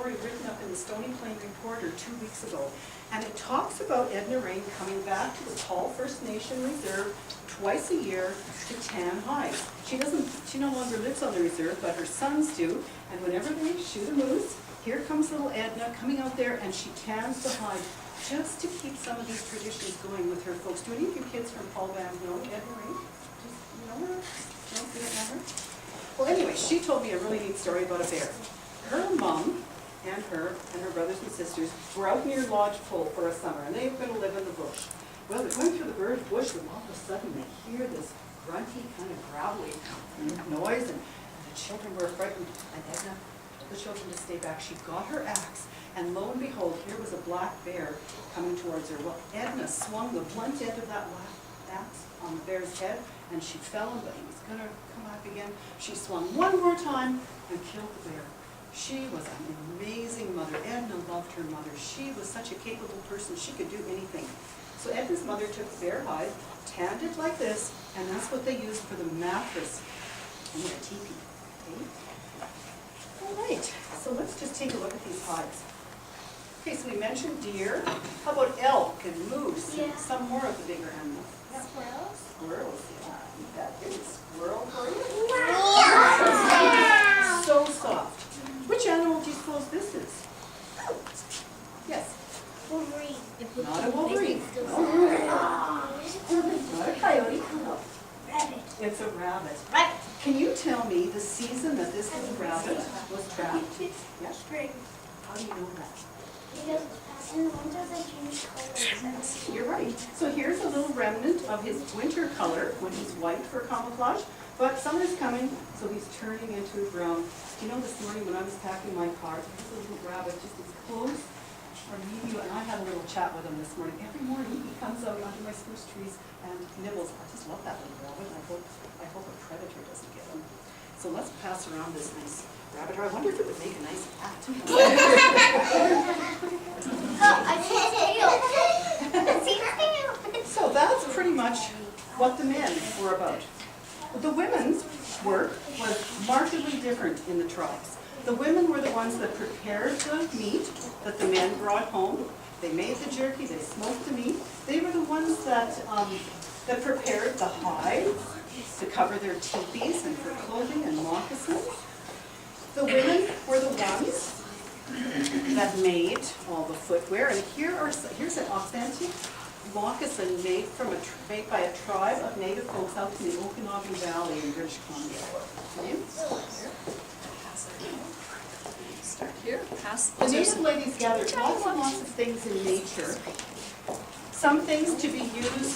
story written up in the Stony Plain Reporter 2 weeks ago. And it talks about Edna Rain coming back to the Paul First Nation Reserve twice a year to tan hides. She no longer lives on the reserve, but her sons do. And whenever they shoot a moose, here comes little Edna coming out there, and she tans the hide just to keep some of these traditions going with her folks. Do any of your kids from Paul Van know Edna Rain? You know her? No, you don't know her? Well, anyway, she told me a really neat story about a bear. Her mom and her brothers and sisters were out near Lodge Pole for a summer, and they were going to live in the bush. Well, they're going through the bush, and all of a sudden they hear this grunty, kind of gravelly noise, and the children were frightened, and Edna told the children to stay back. She got her axe, and lo and behold, here was a black bear coming towards her. Well, Edna swung the blunt end of that axe on the bear's head, and she fell him, but he was going to come back again. She swung one more time and killed the bear. She was an amazing mother. Edna loved her mother. She was such a capable person. She could do anything. So Edna's mother took the bear hide, tanned it like this, and that's what they used for the mattress in their teepee. Okay? All right, so let's just take a look at these hides. Okay, so we mentioned deer. How about elk and moose and some more of the bigger animals? Yeah. Squirrels? Squirrels, yeah. That big squirrel for you. Wow! So soft. Which animal do you suppose this is? Yes. Wolverine. Not a wolverine. Not a coyote. Rabbit. It's a rabbit. Rabbit. Can you tell me the season that this little rabbit was trapped? Yeah. Spring. How do you know that? Because in the winter they change colors. You're right. So here's a little remnant of his winter color when he's white for camouflage. But summer's coming, so he's turning into a brown. You know, this morning when I was packing my car, there's a little rabbit just as close or medium, and I had a little chat with him this morning. Every morning he comes out onto my spruce trees and nibbles. I just love that little rabbit. I hope a predator doesn't get him. So let's pass around this nice rabbit. I wonder if it would make a nice hat. I see his tail. I see his tail. So that's pretty much what the men were about. The women's work was markedly different in the tribes. The women were the ones that prepared the meat that the men brought home. They made the jerky, they smoked the meat. They were the ones that prepared the hides to cover their teepees and for clothing and moccasins. The women were the ones that made all the footwear. And here's an authentic moccasin made by a tribe of native folks out in the Okanagan Valley in British Columbia. Okay? Start here, pass. The native ladies gathered lots and lots of things in nature. Some things to be used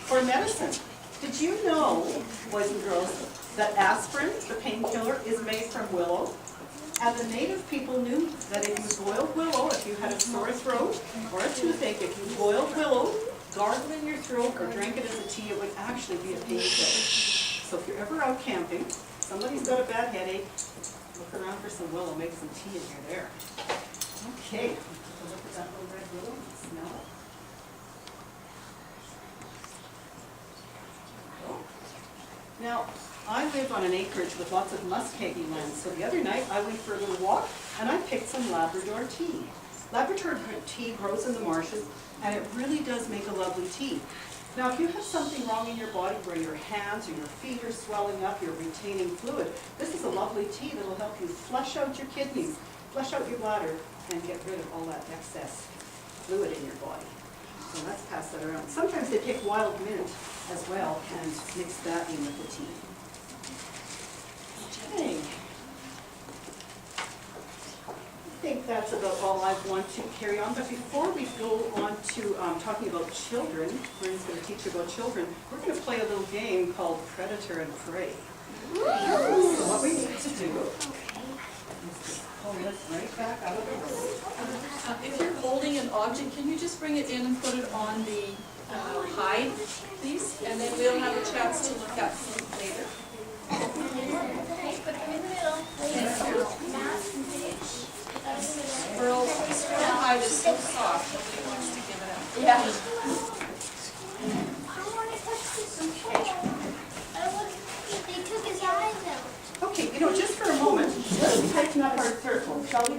for medicine. Did you know, boys and girls, that aspirin, the painkiller, is made from willow? And the native people knew that if you boiled willow, if you had a sore throat or a toothache, if you boiled willow, gargled in your throat or drank it as a tea, it would actually be a painkiller. So if you're ever out camping, somebody's got a bad headache, look around for some willow, make some tea and you're there. Okay, look at that little red willow and smell it. Now, I live on an acreage with lots of muskegee land, so the other night I went for a little walk and I picked some Labrador tea. Labrador tea grows in the marshes and it really does make a lovely tea. Now, if you have something wrong in your body where your hands or your feet are swelling up, you're retaining fluid, this is a lovely tea that will help you flush out your kidneys, flush out your bladder, and get rid of all that excess fluid in your body. So let's pass that around. Sometimes they pick wild mint as well and mix that in with the tea. Okay. I think that's about all I want to carry on. But before we go on to talking about children, Maureen's going to teach you about children, we're going to play a little game called Predator and Prey. So what we need to do is pull this right back out of the road. If you're holding an object, can you just bring it in and put it on the hide, please? And then we'll have a chance to look at it later. Squirrel hide is so soft, nobody wants to give it up. Yeah. I want to touch this. They took his eyes out. Okay, just for a moment, let's tighten up our circle. Shall we?